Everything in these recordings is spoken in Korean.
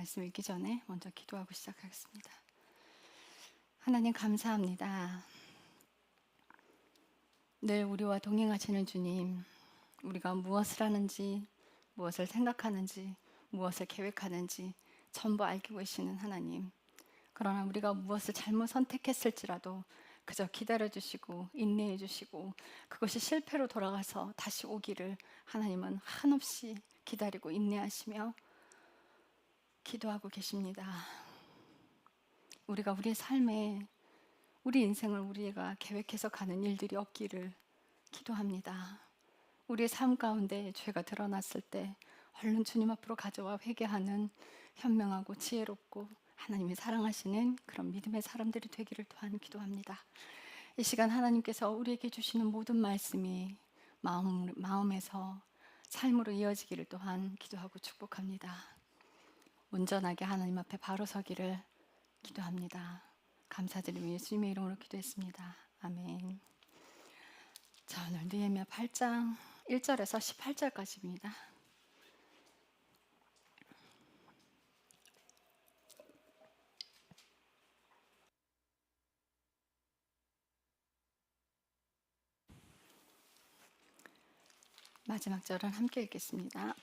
말씀 읽기 전에 먼저 기도하고 시작하겠습니다. 하나님 감사합니다. 늘 우리와 동행하시는 주님, 우리가 무엇을 하는지, 무엇을 생각하는지, 무엇을 계획하는지 전부 알고 계시는 하나님. 그러나 우리가 무엇을 잘못 선택했을지라도 그저 기다려주시고 인내해주시고 그것이 실패로 돌아가서 다시 오기를 하나님은 한없이 기다리고 인내하시며 기도하고 계십니다. 우리가 우리의 삶에 우리 인생을 우리가 계획해서 가는 일들이 없기를 기도합니다. 우리의 삶 가운데 죄가 드러났을 때 얼른 주님 앞으로 가져와 회개하는 현명하고 지혜롭고 하나님이 사랑하시는 그런 믿음의 사람들이 되기를 또한 기도합니다. 이 시간 하나님께서 우리에게 주시는 모든 말씀이 마음에서 삶으로 이어지기를 또한 기도하고 축복합니다. 온전하게 하나님 앞에 바로 서기를 기도합니다. 감사드리며 예수님의 이름으로 기도했습니다. 아멘. 자, 오늘 느헤미야 8장 1절에서 18절까지입니다. 마지막 절은 함께 읽겠습니다.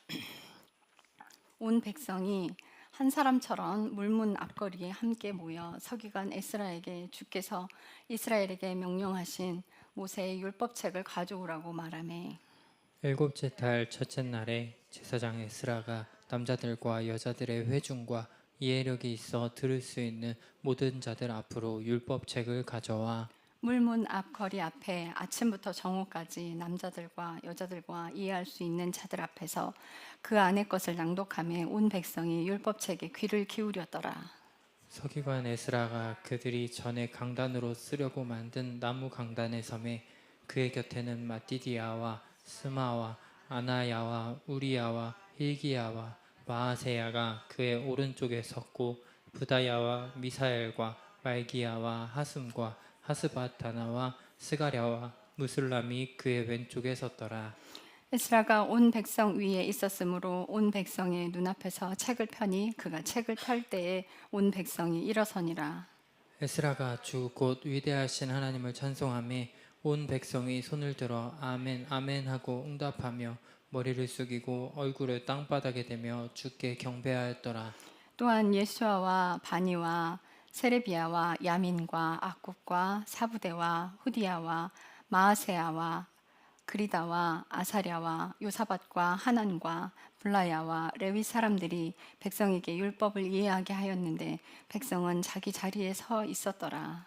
온 백성이 한 사람처럼 물문 앞거리에 함께 모여 서기관 에스라에게 주께서 이스라엘에게 명령하신 모세의 율법책을 가져오라고 말하매 일곱째 달 첫째 날에 제사장 에스라가 남자들과 여자들의 회중과 이해력이 있어 들을 수 있는 모든 자들 앞으로 율법책을 가져와 물문 앞 거리 앞에 아침부터 정오까지 남자들과 여자들과 이해할 수 있는 자들 앞에서 그 안의 것을 낭독하며 온 백성이 율법책에 귀를 기울였더라. 서기관 에스라가 그들이 전에 강단으로 쓰려고 만든 나무 강단에 섬에 그의 곁에는 마띠디아와 스마와 아나야와 우리야와 hil기야와 마아세야가 그의 오른쪽에 섰고 부다야와 미사엘과 말기야와 하숨과 하스바타나와 스가랴와 무술람이 그의 왼쪽에 섰더라. 에스라가 온 백성 위에 있었으므로 온 백성의 눈앞에서 책을 펴니 그가 책을 펼 때에 온 백성이 일어서니라. 에스라가 주 곧 위대하신 하나님을 찬송하며 온 백성이 손을 들어 아멘 아멘 하고 응답하며 머리를 숙이고 얼굴을 땅바닥에 대며 주께 경배하였더라. 또한 예수아와 바니와 세레비야와 야민과 악굽과 사부대와 후디야와 마아세야와 그리다와 아사랴와 요사밧과 하난과 블라야와 레위 사람들이 백성에게 율법을 이해하게 하였는데 백성은 자기 자리에 서 있었더라.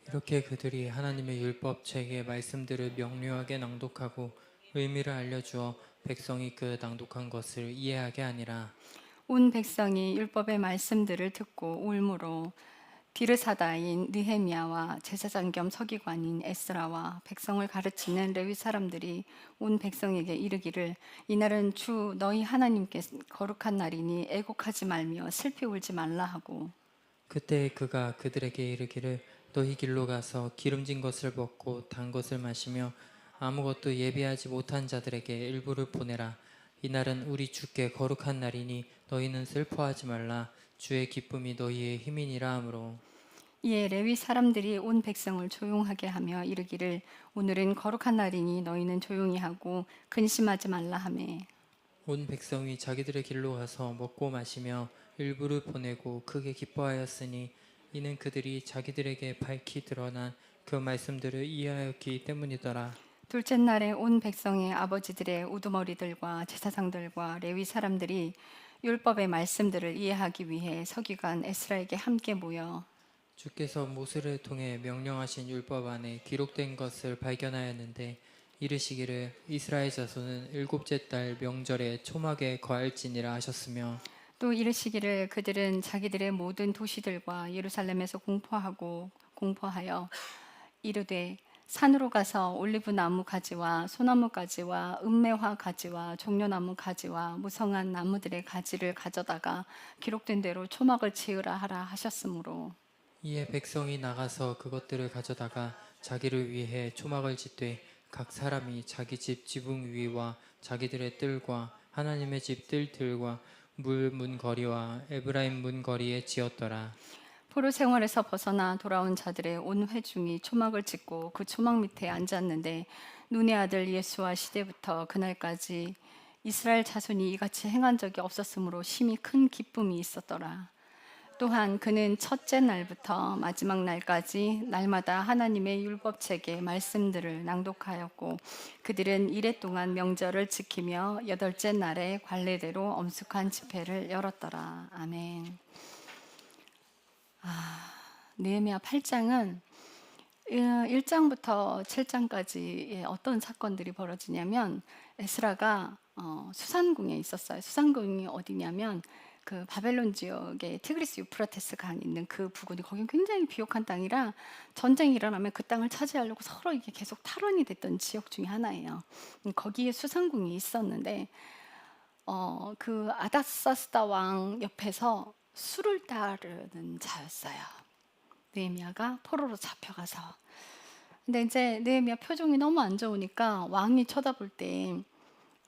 이렇게 그들이 하나님의 율법책의 말씀들을 명료하게 낭독하고 의미를 알려주어 백성이 그 낭독한 것을 이해하게 하니라. 온 백성이 율법의 말씀들을 듣고 울므로 디르사다인 느헤미야와 제사장 겸 서기관인 에스라와 백성을 가르치는 레위 사람들이 온 백성에게 이르기를 이날은 주 너희 하나님께 거룩한 날이니 애곡하지 말며 슬피 울지 말라 하고 그때 그가 그들에게 이르기를 너희 길로 가서 기름진 것을 먹고 단 것을 마시며 아무것도 예비하지 못한 자들에게 일부를 보내라. 이날은 우리 주께 거룩한 날이니 너희는 슬퍼하지 말라. 주의 기쁨이 너희의 힘이니라 하므로 이에 레위 사람들이 온 백성을 조용하게 하며 이르기를 오늘은 거룩한 날이니 너희는 조용히 하고 근심하지 말라 하매 온 백성이 자기들의 길로 가서 먹고 마시며 일부를 보내고 크게 기뻐하였으니 이는 그들이 자기들에게 밝히 드러난 그 말씀들을 이해하였기 때문이더라. 둘째 날에 온 백성의 아버지들의 우두머리들과 제사장들과 레위 사람들이 율법의 말씀들을 이해하기 위해 서기관 에스라에게 함께 모여 주께서 모세를 통해 명령하신 율법 안에 기록된 것을 발견하였는데 이르시기를 이스라엘 자손은 일곱째 달 명절에 초막에 거할지니라 하셨으며 또 이르시기를 그들은 자기들의 모든 도시들과 예루살렘에서 공포하여 이르되 산으로 가서 올리브 나무 가지와 소나무 가지와 은매화 가지와 종려나무 가지와 무성한 나무들의 가지를 가져다가 기록된 대로 초막을 지으라 하라 하셨으므로 이에 백성이 나가서 그것들을 가져다가 자기를 위해 초막을 짓되 각 사람이 자기 집 지붕 위와 자기들의 뜰과 하나님의 집 뜰들과 물 문거리와 에브라임 문거리에 지었더라. 포로 생활에서 벗어나 돌아온 자들의 온 회중이 초막을 찍고 그 초막 밑에 앉았는데 눈의 아들 예수와 시대부터 그날까지 이스라엘 자손이 이같이 행한 적이 없었으므로 심히 큰 기쁨이 있었더라. 또한 그는 첫째 날부터 마지막 날까지 날마다 하나님의 율법책의 말씀들을 낭독하였고 그들은 이레 동안 명절을 지키며 여덟째 날에 관례대로 엄숙한 집회를 열었더라. 아멘. 느헤미야 8장은 1장부터 7장까지 어떤 사건들이 벌어지냐면 에스라가 수산궁에 있었어요. 수산궁이 어디냐면 그 바벨론 지역에 티그리스 유프라테스 강 있는 그 부근이 거긴 굉장히 비옥한 땅이라 전쟁이 일어나면 그 땅을 차지하려고 서로 이게 계속 탈원이 됐던 지역 중에 하나예요. 거기에 수산궁이 있었는데 그 아닥사스다 왕 옆에서 술을 따르는 자였어요. 느헤미야가 포로로 잡혀가서. 근데 이제 느헤미야 표정이 너무 안 좋으니까 왕이 쳐다볼 때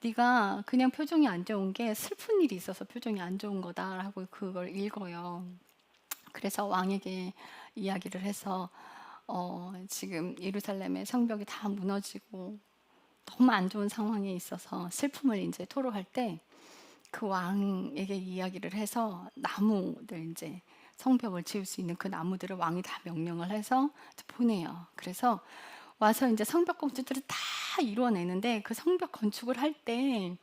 네가 그냥 표정이 안 좋은 게 슬픈 일이 있어서 표정이 안 좋은 거다라고 그걸 읽어요. 그래서 왕에게 이야기를 해서 지금 예루살렘의 성벽이 다 무너지고 너무 안 좋은 상황에 있어서 슬픔을 이제 토로할 때 그 왕에게 이야기를 해서 나무들 이제 성벽을 지을 수 있는 그 나무들을 왕이 다 명령을 해서 보내요. 그래서 와서 이제 성벽 건축들을 다 이루어내는데 그 성벽 건축을 할 때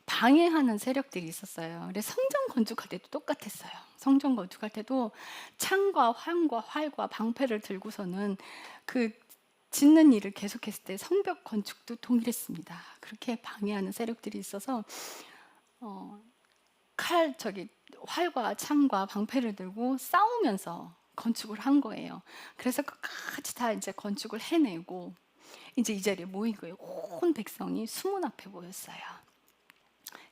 방해하는 세력들이 있었어요. 그래서 성전 건축할 때도 똑같았어요. 성전 건축할 때도 창과 환과 활과 방패를 들고서는 그 짓는 일을 계속했을 때 성벽 건축도 동일했습니다. 그렇게 방해하는 세력들이 있어서 활과 창과 방패를 들고 싸우면서 건축을 한 거예요. 그래서 끝까지 다 이제 건축을 해내고 이제 이 자리에 모인 거예요. 온 백성이 수문 앞에 모였어요.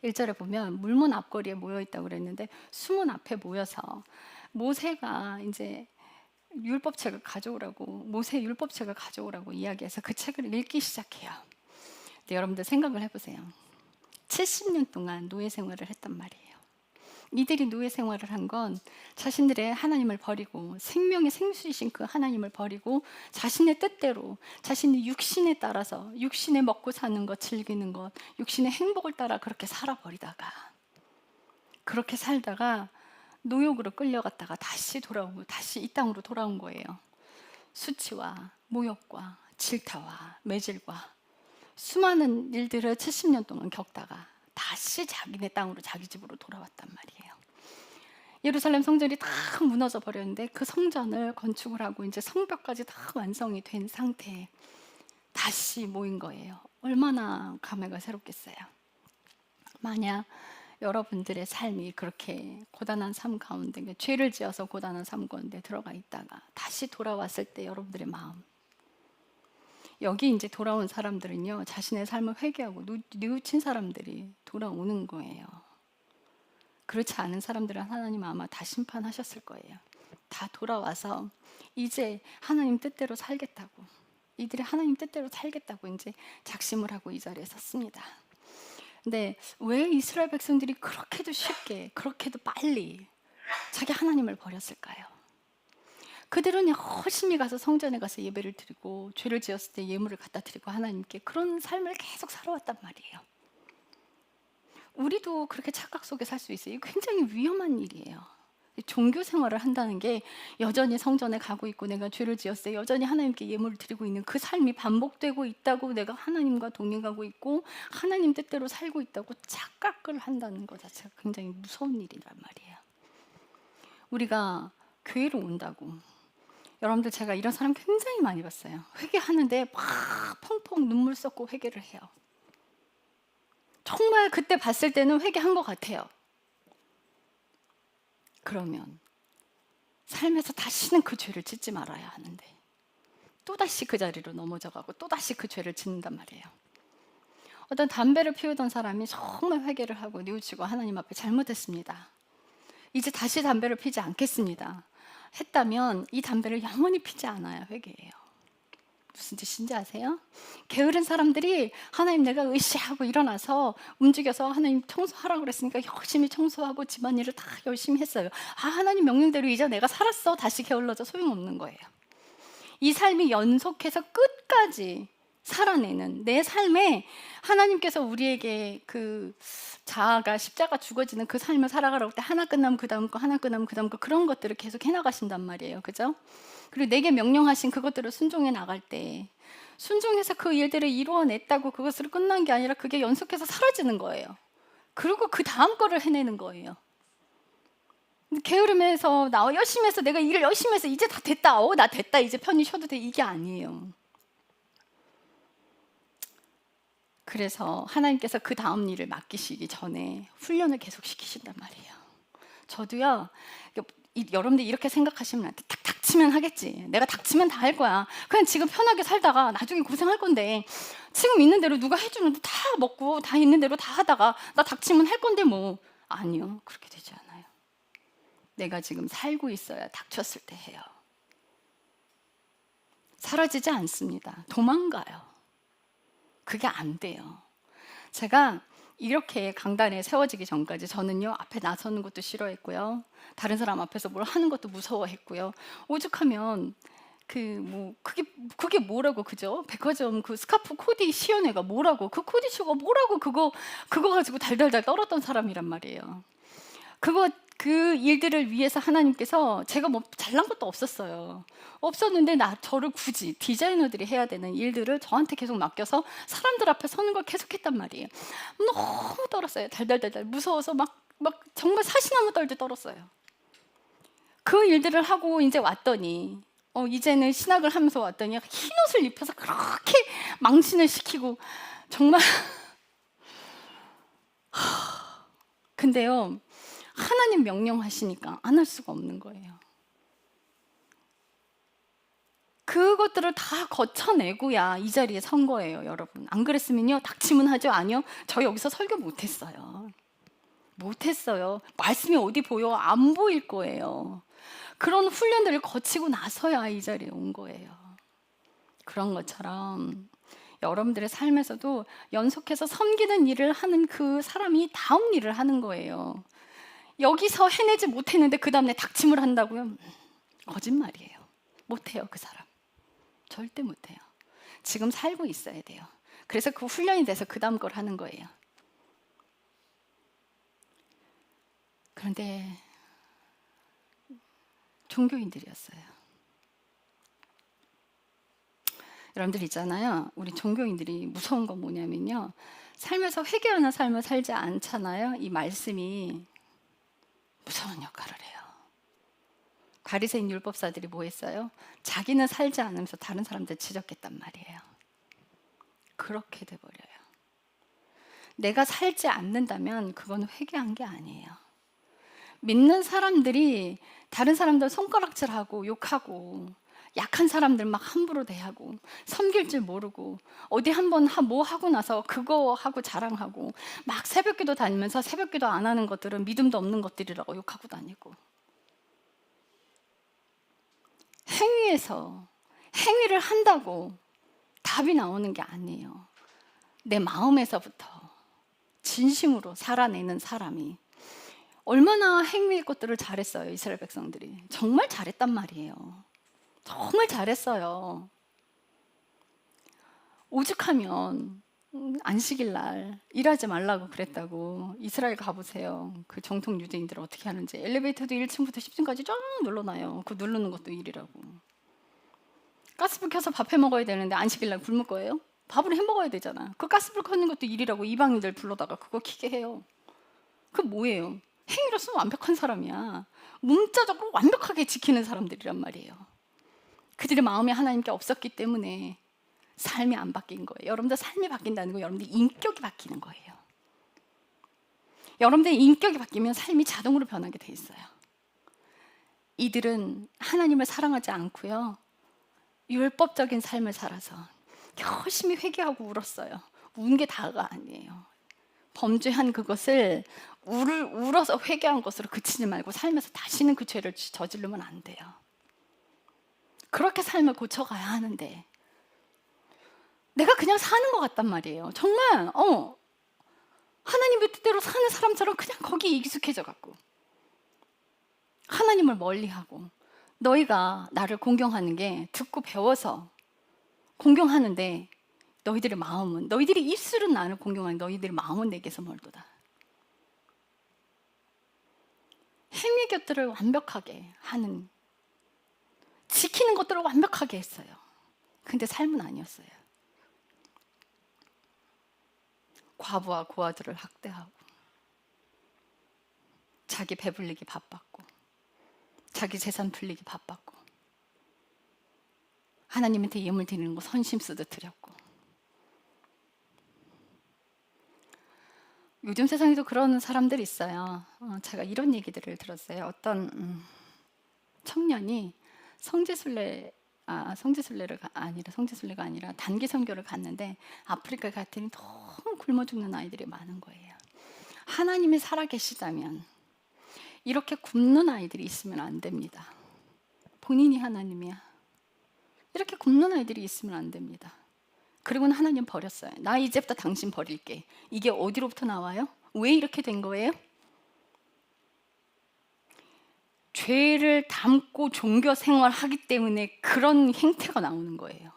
1절에 보면 물문 앞거리에 모여 있다고 그랬는데 수문 앞에 모여서 모세가 이제 율법책을 가져오라고 모세 율법책을 가져오라고 이야기해서 그 책을 읽기 시작해요. 근데 여러분들 생각을 해보세요. 70년 동안 노예 생활을 했단 말이에요. 이들이 노예 생활을 한 건 자신들의 하나님을 버리고 생명의 생수이신 그 하나님을 버리고 자신의 뜻대로 자신의 육신에 따라서 육신에 먹고 사는 것, 즐기는 것, 육신의 행복을 따라 그렇게 살아버리다가 그렇게 살다가 노역으로 끌려갔다가 다시 돌아오고 다시 이 땅으로 돌아온 거예요. 수치와 모욕과 질타와 매질과 수많은 일들을 70년 동안 겪다가 다시 자기네 땅으로 자기 집으로 돌아왔단 말이에요. 예루살렘 성전이 다 무너져 버렸는데 그 성전을 건축을 하고 이제 성벽까지 다 완성이 된 상태에 다시 모인 거예요. 얼마나 감회가 새롭겠어요. 만약 여러분들의 삶이 그렇게 고단한 삶 가운데 죄를 지어서 고단한 삶 가운데 들어가 있다가 다시 돌아왔을 때 여러분들의 마음 여기 이제 돌아온 사람들은요 자신의 삶을 회개하고 뉘우친 사람들이 돌아오는 거예요. 그렇지 않은 사람들은 하나님 아마 다 심판하셨을 거예요. 다 돌아와서 이제 하나님 뜻대로 살겠다고 이들이 하나님 뜻대로 살겠다고 이제 작심을 하고 이 자리에 섰습니다. 근데 왜 이스라엘 백성들이 그렇게도 쉽게 그렇게도 빨리 자기 하나님을 버렸을까요? 그들은 열심히 가서 성전에 가서 예배를 드리고 죄를 지었을 때 예물을 갖다 드리고 하나님께 그런 삶을 계속 살아왔단 말이에요. 우리도 그렇게 착각 속에 살 수 있어요. 이게 굉장히 위험한 일이에요. 종교 생활을 한다는 게 여전히 성전에 가고 있고 내가 죄를 지었을 때 여전히 하나님께 예물을 드리고 있는 그 삶이 반복되고 있다고 내가 하나님과 동행하고 있고 하나님 뜻대로 살고 있다고 착각을 한다는 것 자체가 굉장히 무서운 일이란 말이에요. 우리가 교회로 온다고 여러분들 제가 이런 사람 굉장히 많이 봤어요. 회개하는데 막 펑펑 눈물 쏟고 회개를 해요. 정말 그때 봤을 때는 회개한 것 같아요. 그러면 삶에서 다시는 그 죄를 짓지 말아야 하는데 또다시 그 자리로 넘어져가고 또다시 그 죄를 짓는단 말이에요. 어떤 담배를 피우던 사람이 정말 회개를 하고 뉘우치고 하나님 앞에 잘못했습니다. 이제 다시 담배를 피지 않겠습니다. 했다면 이 담배를 영원히 피지 않아야 회개해요. 무슨 뜻인지 아세요? 게으른 사람들이 하나님 내가 의시하고 일어나서 움직여서 하나님 청소하라고 그랬으니까 열심히 청소하고 집안일을 다 열심히 했어요. 하나님 명령대로 이제 내가 살았어. 다시 게을러져 소용없는 거예요. 이 삶이 연속해서 끝까지 살아내는 내 삶에 하나님께서 우리에게 그 자아가 십자가 죽어지는 그 삶을 살아가라고 때 하나 끝나면 그 다음 거, 하나 끝나면 그 다음 거 그런 것들을 계속 해나가신단 말이에요. 그죠? 그리고 내게 명령하신 그것들을 순종해 나갈 때 순종해서 그 일들을 이루어냈다고 그것으로 끝난 게 아니라 그게 연속해서 사라지는 거예요. 그리고 그 다음 거를 해내는 거예요. 게으름해서 나 열심히 해서 내가 일을 열심히 해서 이제 다 됐다. 나 됐다. 이제 편히 쉬어도 돼. 이게 아니에요. 그래서 하나님께서 그 다음 일을 맡기시기 전에 훈련을 계속 시키신단 말이에요. 저도요. 여러분들 이렇게 생각하시면 안 돼. 탁 닥치면 하겠지. 내가 닥치면 다 할 거야. 그냥 지금 편하게 살다가 나중에 고생할 건데 지금 있는 대로 누가 해주는데 다 먹고 다 있는 대로 다 하다가 나 닥치면 할 건데 뭐. 아니요. 그렇게 되지 않아요. 내가 지금 살고 있어야 닥쳤을 때 해요. 사라지지 않습니다. 도망가요. 그게 안 돼요. 제가 이렇게 강단에 세워지기 전까지 저는요 앞에 나서는 것도 싫어했고요, 다른 사람 앞에서 뭘 하는 것도 무서워했고요. 오죽하면 그게 뭐라고, 그죠? 백화점 그 스카프 코디 시연회가 뭐라고, 그 코디쇼가 뭐라고, 그거 가지고 달달달 떨었던 사람이란 말이에요. 그 일들을 위해서 하나님께서, 제가 뭐 잘난 것도 없었는데 저를 굳이 디자이너들이 해야 되는 일들을 저한테 계속 맡겨서 사람들 앞에 서는 걸 계속했단 말이에요. 너무 떨었어요. 달달달달 무서워서 막 정말 사시나무 떨듯 떨었어요. 그 일들을 하고 이제 왔더니 이제는 신학을 하면서 왔더니 흰 옷을 입혀서 그렇게 망신을 시키고 정말 근데요, 하나님 명령하시니까 안 할 수가 없는 거예요. 그것들을 다 거쳐내고야 이 자리에 선 거예요, 여러분. 안 그랬으면요, 닥치면 하죠? 아니요, 저 여기서 설교 못했어요. 말씀이 어디 보여? 안 보일 거예요. 그런 훈련들을 거치고 나서야 이 자리에 온 거예요. 그런 것처럼 여러분들의 삶에서도 연속해서 섬기는 일을 하는 그 사람이 다음 일을 하는 거예요. 여기서 해내지 못했는데 그 다음에 닥침을 한다고요? 거짓말이에요. 못해요, 그 사람. 절대 못해요. 지금 살고 있어야 돼요. 그래서 그 훈련이 돼서 그 다음 걸 하는 거예요. 그런데 종교인들이었어요. 여러분들 있잖아요, 우리 종교인들이 무서운 건 뭐냐면요, 삶에서 회개하는 삶을 살지 않잖아요. 이 말씀이 무서운 역할을 해요. 바리새인 율법사들이 뭐 했어요? 자기는 살지 않으면서 다른 사람들 지적했단 말이에요. 그렇게 돼버려요. 내가 살지 않는다면 그건 회개한 게 아니에요. 믿는 사람들이 다른 사람들 손가락질하고 욕하고 약한 사람들 막 함부로 대하고 섬길 줄 모르고 어디 한번 뭐 하고 나서 그거 하고 자랑하고 막 새벽기도 다니면서 새벽기도 안 하는 것들은 믿음도 없는 것들이라고 욕하고 다니고, 행위를 한다고 답이 나오는 게 아니에요. 내 마음에서부터 진심으로 살아내는 사람이. 얼마나 행위의 것들을 잘했어요, 이스라엘 백성들이. 정말 잘했단 말이에요. 정말 잘했어요. 오죽하면 안식일 날 일하지 말라고 그랬다고. 이스라엘 가보세요. 그 정통 유대인들 어떻게 하는지. 엘리베이터도 1층부터 10층까지 쫙 눌러놔요. 그 누르는 것도 일이라고. 가스불 켜서 밥 해 먹어야 되는데 안식일 날 굶을 거예요? 밥을 해 먹어야 되잖아. 그 가스불 켜는 것도 일이라고 이방인들 불러다가 그거 키게 해요. 그 뭐예요? 행위로서 완벽한 사람이야. 문자적으로 완벽하게 지키는 사람들이란 말이에요. 그들의 마음이 하나님께 없었기 때문에 삶이 안 바뀐 거예요. 여러분들 삶이 바뀐다는 건 여러분들 인격이 바뀌는 거예요. 여러분들의 인격이 바뀌면 삶이 자동으로 변하게 돼 있어요. 이들은 하나님을 사랑하지 않고요, 율법적인 삶을 살아서 열심히 회개하고 울었어요. 운 게 다가 아니에요. 범죄한 그것을 울어서 회개한 것으로 그치지 말고 삶에서 다시는 그 죄를 저지르면 안 돼요. 그렇게 삶을 고쳐가야 하는데 내가 그냥 사는 것 같단 말이에요. 정말 하나님의 뜻대로 사는 사람처럼 그냥 거기에 익숙해져 갖고 하나님을 멀리하고, 너희가 나를 공경하는 게 듣고 배워서 공경하는데 너희들의 마음은, 너희들이 입술은 나를 공경하는 너희들의 마음은 내게서 멀도다. 행위 것들을 완벽하게 하는, 지키는 것들을 완벽하게 했어요. 근데 삶은 아니었어요. 과부와 고아들을 학대하고, 자기 배불리기 바빴고, 자기 재산 불리기 바빴고, 하나님한테 예물 드리는 거 선심 쓰듯 드렸고. 요즘 세상에도 그런 사람들이 있어요. 제가 이런 얘기들을 들었어요. 어떤 청년이 성지순례가 아니라 단기 선교를 갔는데 아프리카 갔더니 너무 굶어 죽는 아이들이 많은 거예요. 하나님이 살아계시다면 이렇게 굶는 아이들이 있으면 안 됩니다. 본인이 하나님이야. 이렇게 굶는 아이들이 있으면 안 됩니다. 그리고는 하나님 버렸어요. 나 이제부터 당신 버릴게. 이게 어디로부터 나와요? 왜 이렇게 된 거예요? 죄를 담고 종교 생활하기 때문에 그런 행태가 나오는 거예요.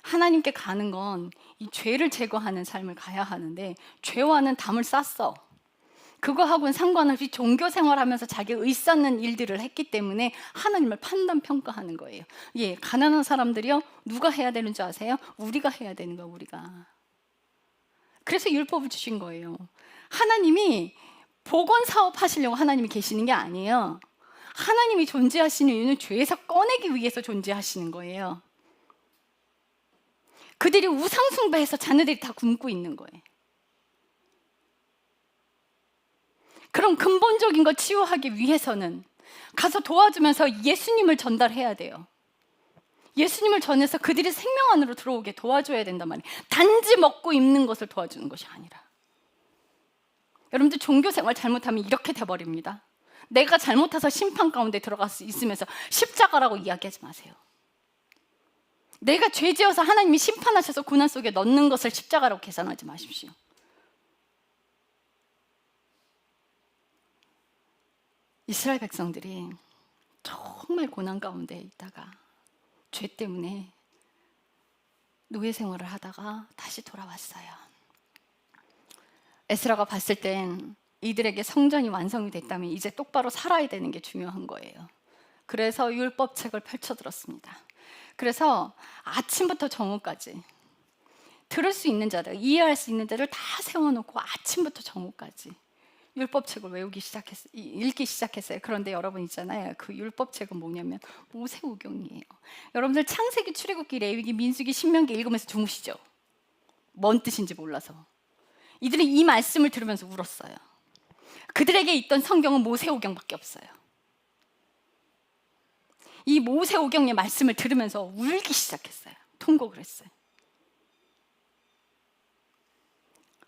하나님께 가는 건 이 죄를 제거하는 삶을 가야 하는데, 죄와는 담을 쌌어. 그거하고는 상관없이 종교 생활하면서 자기 의쌓는 일들을 했기 때문에 하나님을 판단 평가하는 거예요. 예, 가난한 사람들이요, 누가 해야 되는 줄 아세요? 우리가 해야 되는 거예요. 우리가. 그래서 율법을 주신 거예요. 하나님이 복원 사업 하시려고 하나님이 계시는 게 아니에요. 하나님이 존재하시는 이유는 죄에서 꺼내기 위해서 존재하시는 거예요. 그들이 우상 숭배해서 자녀들이 다 굶고 있는 거예요. 그럼 근본적인 거 치유하기 위해서는 가서 도와주면서 예수님을 전달해야 돼요. 예수님을 전해서 그들이 생명 안으로 들어오게 도와줘야 된단 말이에요. 단지 먹고 입는 것을 도와주는 것이 아니라. 여러분들 종교 생활 잘못하면 이렇게 돼버립니다. 내가 잘못해서 심판 가운데 들어가서 있으면서 십자가라고 이야기하지 마세요. 내가 죄지어서 하나님이 심판하셔서 고난 속에 넣는 것을 십자가라고 계산하지 마십시오. 이스라엘 백성들이 정말 고난 가운데 있다가 죄 때문에 노예 생활을 하다가 다시 돌아왔어요. 에스라가 봤을 땐 이들에게 성전이 완성이 됐다면 이제 똑바로 살아야 되는 게 중요한 거예요. 그래서 율법책을 펼쳐들었습니다. 그래서 아침부터 정오까지 들을 수 있는 자들, 이해할 수 있는 자들 다 세워놓고 아침부터 정오까지 율법책을 읽기 시작했어요. 그런데 여러분 있잖아요. 그 율법책은 뭐냐면 모세오경이에요. 여러분들 창세기, 출애굽기, 레위기, 민수기, 신명기 읽으면서 주무시죠? 뭔 뜻인지 몰라서. 이들이 이 말씀을 들으면서 울었어요. 그들에게 있던 성경은 모세오경밖에 없어요. 이 모세오경의 말씀을 들으면서 울기 시작했어요. 통곡을 했어요.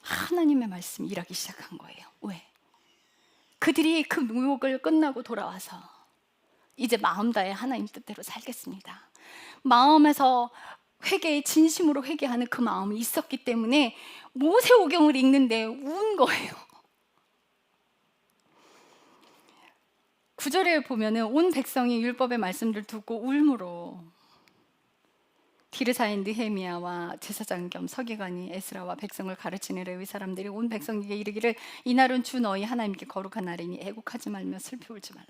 하나님의 말씀이 일하기 시작한 거예요. 왜? 그들이 그 유혹을 끝나고 돌아와서 이제 마음 다해 하나님 뜻대로 살겠습니다. 마음에서 진심으로 회개하는 그 마음이 있었기 때문에 모세오경을 읽는데 운 거예요. 9절에 보면은 온 백성이 율법의 말씀을 듣고 울므로 디르사인 느헤미야와 제사장 겸 서기관이 에스라와 백성을 가르치는 레위 사람들이 온 백성에게 이르기를 이날은 주 너희 하나님께 거룩한 날이니 애곡하지 말며 슬피 울지 말라.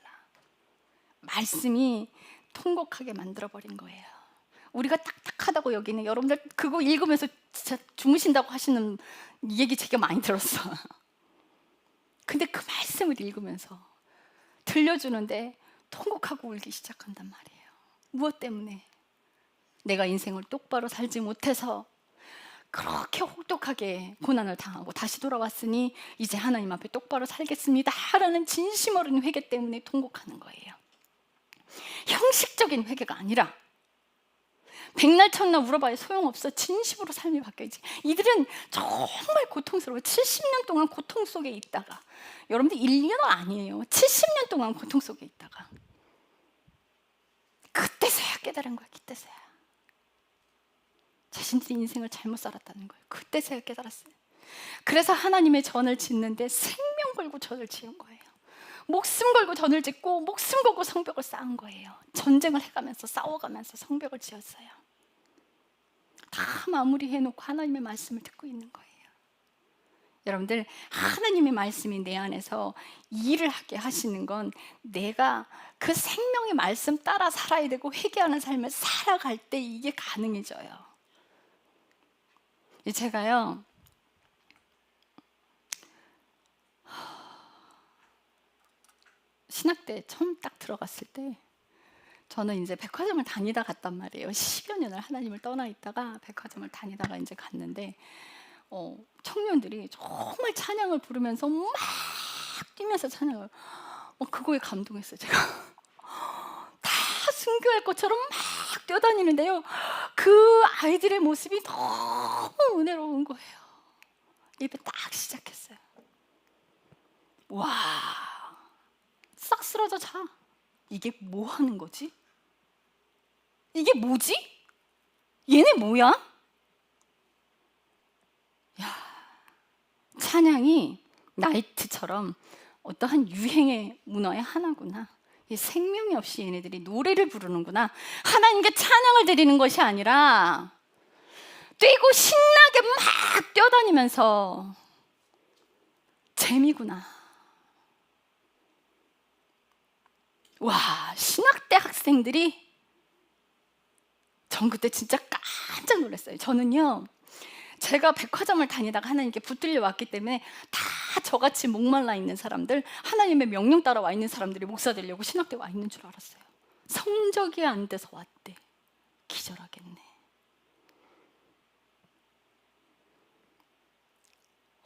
말씀이 통곡하게 만들어버린 거예요. 우리가 딱딱하다고 여기는, 여러분들 그거 읽으면서 진짜 주무신다고 하시는 얘기 되게 많이 들었어. 근데 그 말씀을 읽으면서 들려주는데 통곡하고 울기 시작한단 말이에요. 무엇 때문에? 내가 인생을 똑바로 살지 못해서 그렇게 혹독하게 고난을 당하고 다시 돌아왔으니 이제 하나님 앞에 똑바로 살겠습니다 라는 진심 어린 회개 때문에 통곡하는 거예요. 형식적인 회개가 아니라 백날 천날 울어봐야 소용없어. 진심으로 삶이 바뀌어야지. 이들은 정말 고통스러워요. 70년 동안 고통 속에 있다가, 여러분들 1년 아니에요. 70년 동안 고통 속에 있다가 그때서야 깨달은 거야. 그때서야. 자신들이 인생을 잘못 살았다는 거예요. 그때 제가 깨달았어요. 그래서 하나님의 전을 짓는데 생명 걸고 전을 지은 거예요. 목숨 걸고 전을 짓고 목숨 걸고 성벽을 쌓은 거예요. 전쟁을 해가면서 싸워가면서 성벽을 지었어요. 다 마무리해놓고 하나님의 말씀을 듣고 있는 거예요. 여러분들, 하나님의 말씀이 내 안에서 일을 하게 하시는 건 내가 그 생명의 말씀 따라 살아야 되고 회개하는 삶을 살아갈 때 이게 가능해져요. 제가요, 신학대 처음 딱 들어갔을 때 저는 이제 백화점을 다니다 갔단 말이에요. 10여 년을 하나님을 떠나 있다가 백화점을 다니다가 이제 갔는데 청년들이 정말 찬양을 부르면서 막 뛰면서 찬양을 그거에 감동했어요. 제가 다 순교할 것처럼 막 뛰어다니는데요, 그 아이들의 모습이 너무 은혜로운 거예요. 예배 딱 시작했어요. 와, 싹 쓰러져 자. 이게 뭐 하는 거지? 이게 뭐지? 얘네 뭐야? 야, 찬양이 나이트처럼 어떠한 유행의 문화의 하나구나. 이 생명이 없이 얘네들이 노래를 부르는구나. 하나님께 찬양을 드리는 것이 아니라 뛰고 신나게 막 뛰어다니면서 재미구나. 와, 신학대 학생들이, 전 그때 진짜 깜짝 놀랐어요. 저는요, 제가 백화점을 다니다가 하나님께 붙들려 왔기 때문에 다 저같이 목말라 있는 사람들, 하나님의 명령 따라 와 있는 사람들이 목사 되려고 신학대 와 있는 줄 알았어요. 성적이 안 돼서 왔대. 기절하겠네.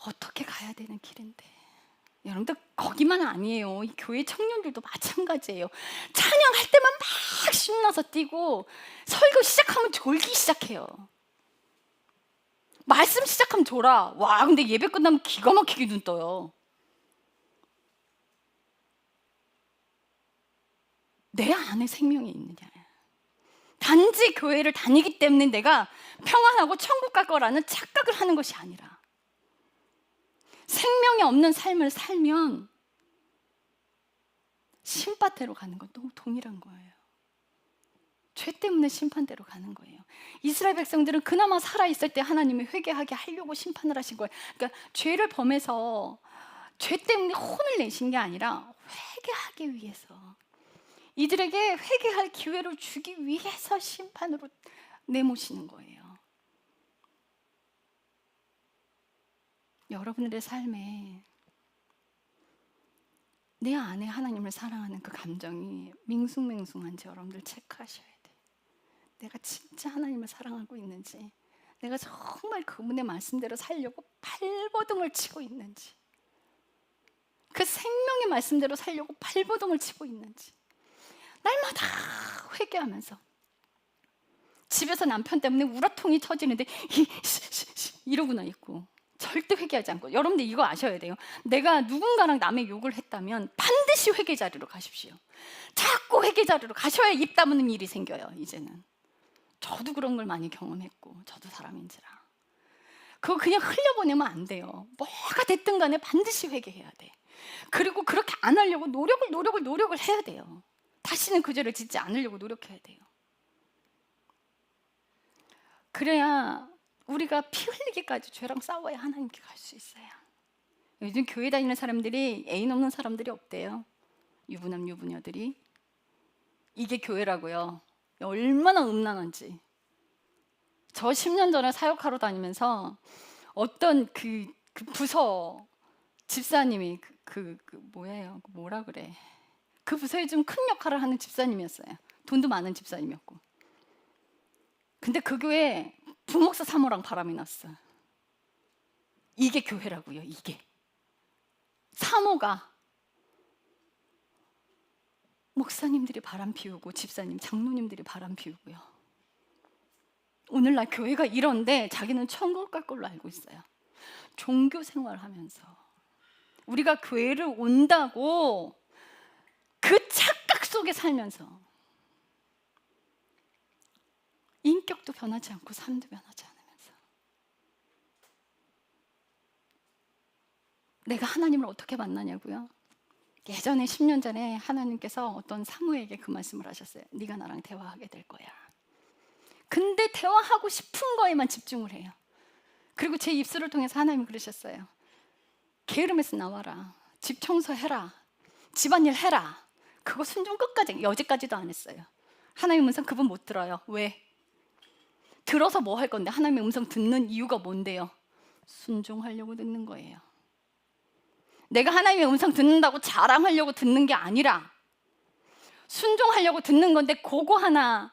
어떻게 가야 되는 길인데. 여러분들, 거기만 아니에요. 이 교회 청년들도 마찬가지예요. 찬양할 때만 막 신나서 뛰고 설교 시작하면 졸기 시작해요. 말씀 시작하면 졸아. 와, 근데 예배 끝나면 기가 막히게 눈 떠요. 내 안에 생명이 있느냐. 단지 교회를 다니기 때문에 내가 평안하고 천국 갈 거라는 착각을 하는 것이 아니라, 생명이 없는 삶을 살면 심판대로 가는 건 너무 동일한 거예요. 죄 때문에 심판대로 가는 거예요. 이스라엘 백성들은 그나마 살아있을 때 하나님이 회개하게 하려고 심판을 하신 거예요. 그러니까 죄를 범해서 죄 때문에 혼을 내신 게 아니라 회개하기 위해서, 이들에게 회개할 기회를 주기 위해서 심판으로 내모시는 거예요. 여러분들의 삶에 내 안에 하나님을 사랑하는 그 감정이 밍숭맹숭한지 여러분들 체크하셔야 돼요. 내가 진짜 하나님을 사랑하고 있는지, 내가 정말 그분의 말씀대로 살려고 발버둥을 치고 있는지, 그 생명의 말씀대로 살려고 발버둥을 치고 있는지, 날마다 회개하면서 집에서 남편 때문에 우라통이 터지는데 이러고나 있고 절대 회개하지 않고. 여러분들 이거 아셔야 돼요. 내가 누군가랑 남의 욕을 했다면 반드시 회개 자리로 가십시오. 자꾸 회개 자리로 가셔야 입 다무는 일이 생겨요. 이제는 저도 그런 걸 많이 경험했고, 저도 사람인지라 그거 그냥 흘려보내면 안 돼요. 뭐가 됐든 간에 반드시 회개해야 돼. 그리고 그렇게 안 하려고 노력을 해야 돼요. 다시는 그 죄를 짓지 않으려고 노력해야 돼요. 그래야 우리가 피 흘리기까지 죄랑 싸워야 하나님께 갈 수 있어요. 요즘 교회 다니는 사람들이 애인 없는 사람들이 없대요. 유부남 유부녀들이. 이게 교회라고요. 얼마나 음란한지. 저 10년 전에 사역하러 다니면서 어떤 그 부서 집사님이 뭐예요? 뭐라 그래? 그 부서에 좀 큰 역할을 하는 집사님이었어요. 돈도 많은 집사님이었고. 근데 그 교회에 부목사 사모랑 바람이 났어. 이게 교회라고요. 이게 사모가 목사님들이 바람 피우고 집사님, 장로님들이 바람 피우고요. 오늘날 교회가 이런데 자기는 천국 갈 걸로 알고 있어요. 종교 생활하면서 우리가 교회를 온다고 그 착각 속에 살면서 인격도 변하지 않고 삶도 변하지 않으면서 내가 하나님을 어떻게 만나냐고요? 예전에 10년 전에 하나님께서 어떤 사무에게 그 말씀을 하셨어요. 네가 나랑 대화하게 될 거야. 근데 대화하고 싶은 거에만 집중을 해요. 그리고 제 입술을 통해서 하나님이 그러셨어요. 게으름에서 나와라. 집 청소해라. 집안일 해라. 그거 순종 끝까지, 여지까지도 안 했어요. 하나님의 음성 그분 못 들어요. 왜? 들어서 뭐 할 건데? 하나님의 음성 듣는 이유가 뭔데요? 순종하려고 듣는 거예요. 내가 하나님의 음성 듣는다고 자랑하려고 듣는 게 아니라 순종하려고 듣는 건데 그거 하나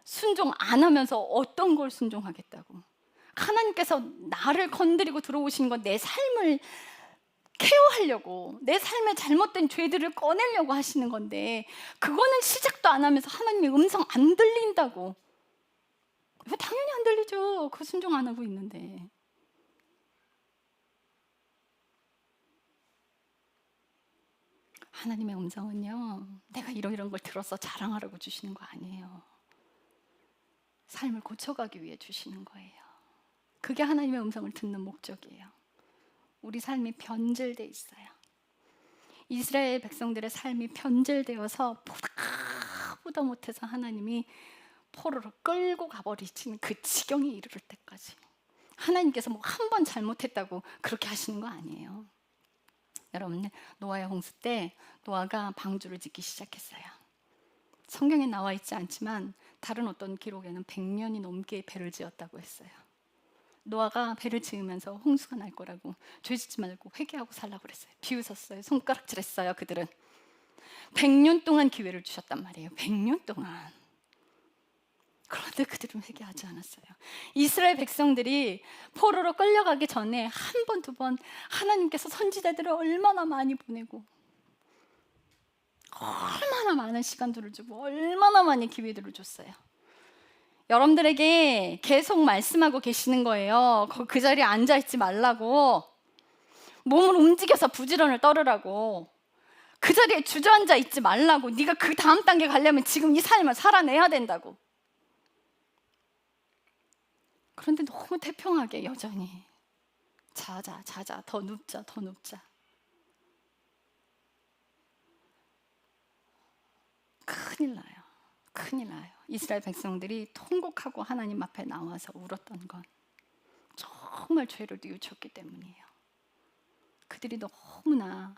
순종 안 하면서 어떤 걸 순종하겠다고. 하나님께서 나를 건드리고 들어오신 건 내 삶을 케어하려고, 내 삶의 잘못된 죄들을 꺼내려고 하시는 건데 그거는 시작도 안 하면서 하나님의 음성 안 들린다고. 당연히 안 들리죠. 그 순종 안 하고 있는데. 하나님의 음성은요, 내가 이런 걸 들어서 자랑하라고 주시는 거 아니에요. 삶을 고쳐가기 위해 주시는 거예요. 그게 하나님의 음성을 듣는 목적이에요. 우리 삶이 변질돼 있어요. 이스라엘 백성들의 삶이 변질되어서 보다 못해서 하나님이 포로로 끌고 가버리시는 그 지경에 이르를 때까지 하나님께서 뭐 한 번 잘못했다고 그렇게 하시는 거 아니에요. 여러분, 노아의 홍수 때 노아가 방주를 짓기 시작했어요. 성경에 나와 있지 않지만 다른 어떤 기록에는 100년이 넘게 배를 지었다고 했어요. 노아가 배를 지으면서 홍수가 날 거라고 죄짓지 말고 회개하고 살라고 그랬어요. 비웃었어요. 손가락질했어요. 그들은 100년 동안 기회를 주셨단 말이에요. 100년 동안. 그런데 그들은 회개하지 않았어요. 이스라엘 백성들이 포로로 끌려가기 전에 한 번, 두 번 하나님께서 선지자들을 얼마나 많이 보내고 얼마나 많은 시간들을 주고 얼마나 많은 기회들을 줬어요. 여러분들에게 계속 말씀하고 계시는 거예요. 그 자리에 앉아있지 말라고, 몸을 움직여서 부지런을 떨으라고, 그 자리에 주저앉아 있지 말라고, 네가 그 다음 단계 가려면 지금 이 삶을 살아내야 된다고. 그런데 너무 태평하게 여전히 자자, 더 눕자, 더 눕자. 큰일 나요. 큰일 나요. 이스라엘 백성들이 통곡하고 하나님 앞에 나와서 울었던 건 정말 죄를 뉘우쳤기 때문이에요. 그들이 너무나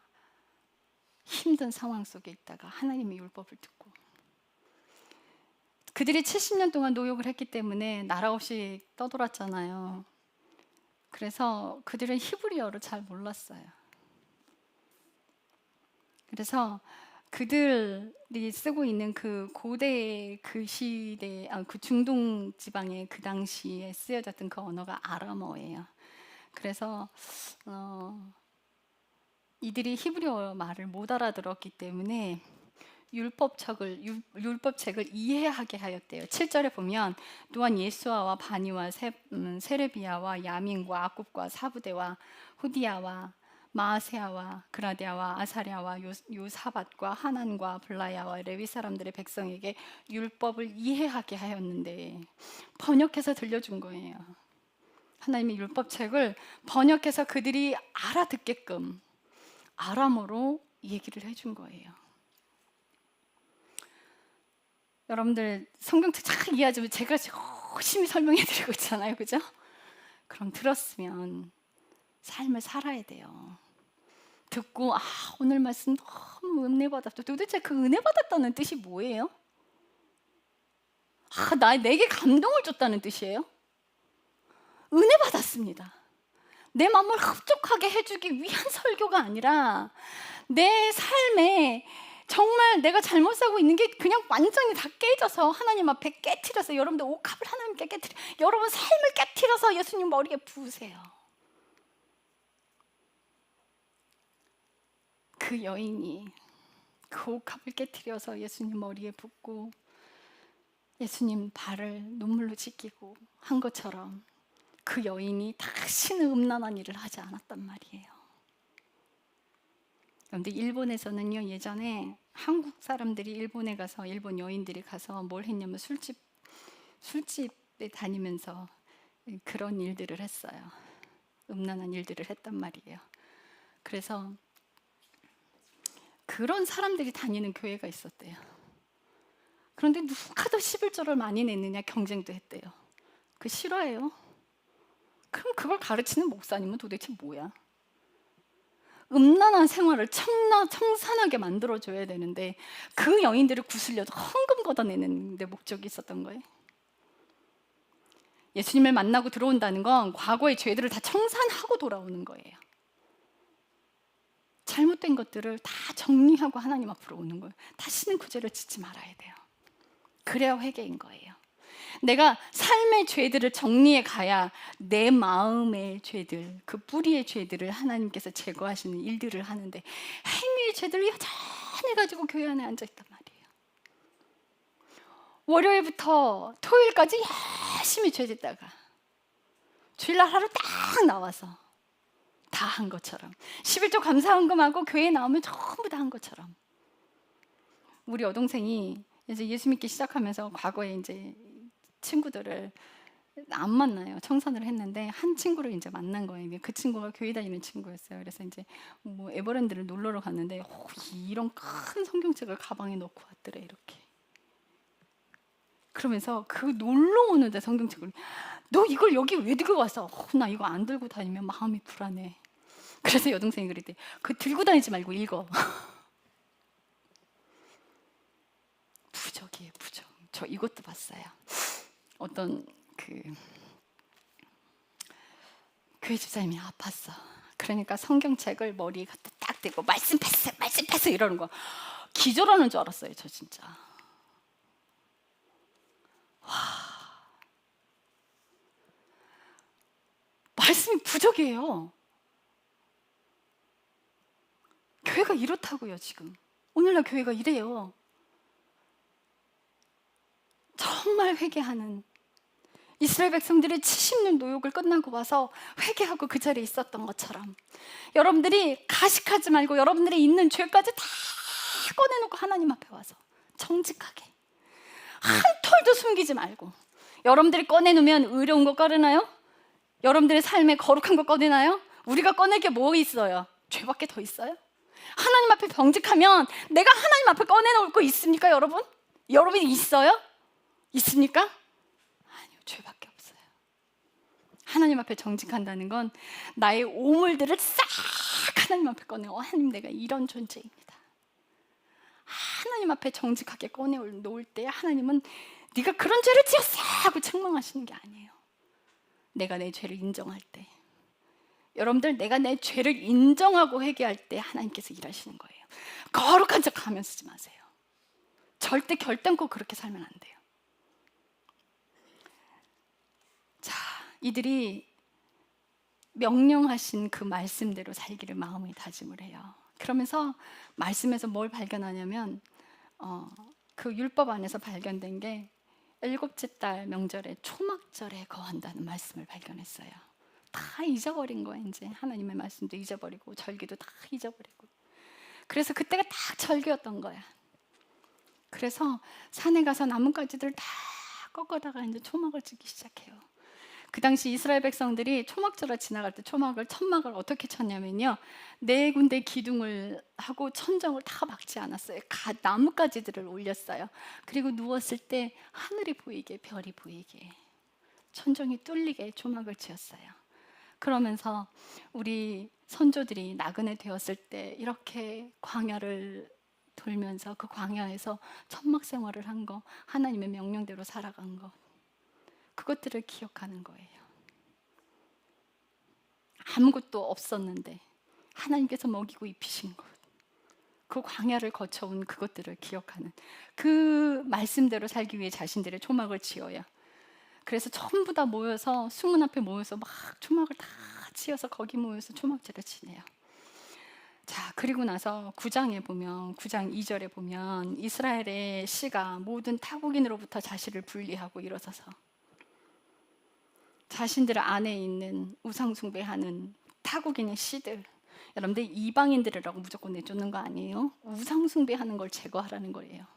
힘든 상황 속에 있다가 하나님의 율법을 듣고, 그들이 70년 동안 노역을 했기 때문에 나라 없이 떠돌았잖아요. 그래서 그들은 히브리어를 잘 몰랐어요. 그래서 그들이 쓰고 있는 그 고대 그 시대, 그 중동 지방의 그 당시에 쓰여졌던 그 언어가 아람어예요. 그래서 이들이 히브리어 말을 못 알아들었기 때문에 율법책을 이해하게 하였대요. 7절에 보면 또한 예수아와 바니와 세레비아와 야민과 아굽과 사부대와 후디야와 마아세아와 그라디아와 아사랴와 요사밧과 하난과 블라야와 레위 사람들의 백성에게 율법을 이해하게 하였는데 번역해서 들려준 거예요. 하나님의 율법책을 번역해서 그들이 알아듣게끔 아람어로 얘기를 해준 거예요. 여러분들 성경책 잘 이해하지, 제가 열심히 설명해 드리고 있잖아요. 그죠? 그럼 들었으면 삶을 살아야 돼요. 듣고 오늘 말씀 너무 은혜 받았다. 도대체 그 은혜 받았다는 뜻이 뭐예요? 내게 감동을 줬다는 뜻이에요? 은혜 받았습니다. 내 마음을 흡족하게 해주기 위한 설교가 아니라 내 삶에 정말 내가 잘못 살고 있는 게 그냥 완전히 다 깨져서 하나님 앞에 깨트려서, 여러분들 옥합을 하나님께 깨트려, 여러분 삶을 깨트려서 예수님 머리에 부으세요. 그 여인이 그 옥합을 깨트려서 예수님 머리에 붓고 예수님 발을 눈물로 씻기고 한 것처럼 그 여인이 다시는 음란한 일을 하지 않았단 말이에요. 그런데 일본에서는요, 예전에 한국 사람들이 일본에 가서, 일본 여인들이 가서 뭘 했냐면 술집 다니면서 그런 일들을 했어요. 음란한 일들을 했단 말이에요. 그래서 그런 사람들이 다니는 교회가 있었대요. 그런데 누가 더 11조를 많이 냈느냐 경쟁도 했대요. 그 싫어해요. 그럼 그걸 가르치는 목사님은 도대체 뭐야? 음란한 생활을 청산하게 만들어줘야 되는데 그 여인들을 구슬려도 헌금 걷어내는 데 목적이 있었던 거예요. 예수님을 만나고 들어온다는 건 과거의 죄들을 다 청산하고 돌아오는 거예요. 잘못된 것들을 다 정리하고 하나님 앞으로 오는 거예요. 다시는 그 죄를 짓지 말아야 돼요. 그래야 회개인 거예요. 내가 삶의 죄들을 정리해 가야 내 마음의 죄들, 그 뿌리의 죄들을 하나님께서 제거하시는 일들을 하는데 행위의 죄들을 여전히 가지고 교회 안에 앉아있단 말이에요. 월요일부터 토요일까지 열심히 죄 짓다가 주일날 하루 딱 나와서 다 한 것처럼 11조 감사헌금하고 교회에 나오면 전부 다 한 것처럼. 우리 여동생이 이제 예수 믿기 시작하면서 과거에 이제 친구들을 안 만나요. 청산을 했는데 한 친구를 이제 만난 거예요. 그 친구가 교회 다니는 친구였어요. 그래서 이제 뭐 에버랜드를 놀러 갔는데 이런 큰 성경책을 가방에 넣고 왔더래 이렇게. 그러면서 그 놀러 오는데 성경책을 너 이걸 여기 왜 들고 왔어? 나 이거 안 들고 다니면 마음이 불안해. 그래서 여동생이 그랬대. 그 들고 다니지 말고 읽어. 부적이에요, 부적. 저 이것도 봤어요. 어떤 그 교회 집사님이 아팠어. 그러니까 성경책을 머리에 갖다 딱 대고 말씀 패스 이러는 거. 기절하는 줄 알았어요, 저 진짜. 와, 말씀이 부적이에요. 교회가 이렇다고요, 지금. 오늘날 교회가 이래요. 정말 회개하는 이스라엘 백성들이 70년 노역을 끝나고 와서 회개하고 그 자리에 있었던 것처럼 여러분들이 가식하지 말고 여러분들이 있는 죄까지 다 꺼내놓고 하나님 앞에 와서 정직하게 한 톨도 숨기지 말고. 여러분들이 꺼내놓으면 의로운 거 꺼내나요? 여러분들의 삶에 거룩한 거 꺼내나요? 우리가 꺼낼 게 뭐 있어요? 죄밖에 더 있어요? 하나님 앞에 정직하면 내가 하나님 앞에 꺼내놓을 거 있습니까, 여러분? 여러분이 있어요? 있습니까? 아니요, 죄밖에 없어요. 하나님 앞에 정직한다는 건 나의 오물들을 싹 하나님 앞에 꺼내고 하나님 내가 이런 존재입니다. 하나님 앞에 정직하게 꺼내놓을 때 하나님은 네가 그런 죄를 지었어 하고 책망하시는 게 아니에요. 내가 내 죄를 인정할 때, 여러분들 내가 내 죄를 인정하고 회개할 때 하나님께서 일하시는 거예요. 거룩한 척 하면 쓰지 마세요. 절대 결단코 그렇게 살면 안 돼요. 자, 이들이 명령하신 그 말씀대로 살기를 마음에 다짐을 해요. 그러면서 말씀에서 뭘 발견하냐면 그 율법 안에서 발견된 게 7째 달 명절에 초막절에 거한다는 말씀을 발견했어요. 다 잊어버린 거야. 이제 하나님의 말씀도 잊어버리고 절기도 다 잊어버리고. 그래서 그때가 딱 절기였던 거야. 그래서 산에 가서 나뭇가지들 다 꺾어다가 이제 초막을 짓기 시작해요. 그 당시 이스라엘 백성들이 초막절을 지나갈 때 천막을 어떻게 쳤냐면요, 4군데 기둥을 하고 천정을 다 막지 않았어요. 나뭇가지들을 올렸어요. 그리고 누웠을 때 하늘이 보이게, 별이 보이게, 천정이 뚫리게 초막을 지었어요. 그러면서 우리 선조들이 나그네 되었을 때 이렇게 광야를 돌면서 그 광야에서 천막 생활을 한 거, 하나님의 명령대로 살아간 거, 그것들을 기억하는 거예요. 아무것도 없었는데 하나님께서 먹이고 입히신 것, 그 광야를 거쳐온 그것들을 기억하는, 그 말씀대로 살기 위해 자신들의 초막을 지어야. 그래서 전부 다 모여서 수문 앞에 모여서 막 초막을 다 지어서 거기 모여서 초막제를 지내요. 자, 그리고 나서 9장에 보면, 9장 2절에 보면 이스라엘의 씨가 모든 타국인으로부터 자신을 분리하고 일어서서 자신들 안에 있는 우상숭배하는 타국인의 씨들, 여러분들 이방인들이라고 무조건 내쫓는 거 아니에요. 우상숭배하는 걸 제거하라는 거예요.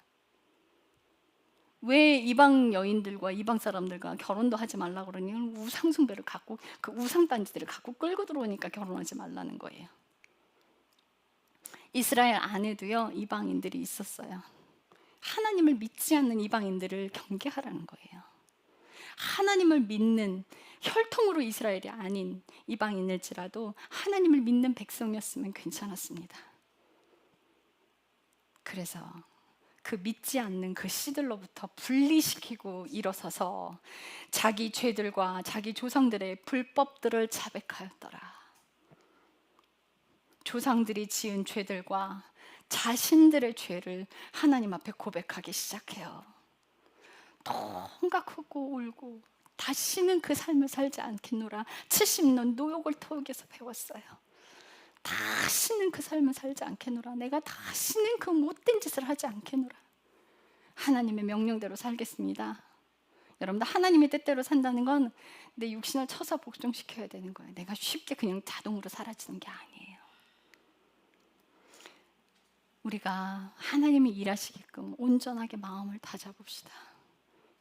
왜 이방 여인들과 이방 사람들과 결혼도 하지 말라 그러니? 우상 숭배를 갖고 그 우상 단지들을 갖고 끌고 들어오니까 결혼하지 말라는 거예요. 이스라엘 안에도요 이방인들이 있었어요. 하나님을 믿지 않는 이방인들을 경계하라는 거예요. 하나님을 믿는 혈통으로 이스라엘이 아닌 이방인일지라도 하나님을 믿는 백성이었으면 괜찮았습니다. 그래서 그 믿지 않는 그 씨들로부터 분리시키고 일어서서 자기 죄들과 자기 조상들의 불법들을 자백하였더라. 조상들이 지은 죄들과 자신들의 죄를 하나님 앞에 고백하기 시작해요. 통각하고 울고 다시는 그 삶을 살지 않겠노라. 70년 노욕을 토역에서 배웠어요. 다시는 그 삶을 살지 않겠노라. 내가 다시는 그 못된 짓을 하지 않겠노라. 하나님의 명령대로 살겠습니다. 여러분들, 하나님의 뜻대로 산다는 건 내 육신을 쳐서 복종시켜야 되는 거예요. 내가 쉽게 그냥 자동으로 사라지는 게 아니에요. 우리가 하나님이 일하시게끔 온전하게 마음을 다잡읍시다.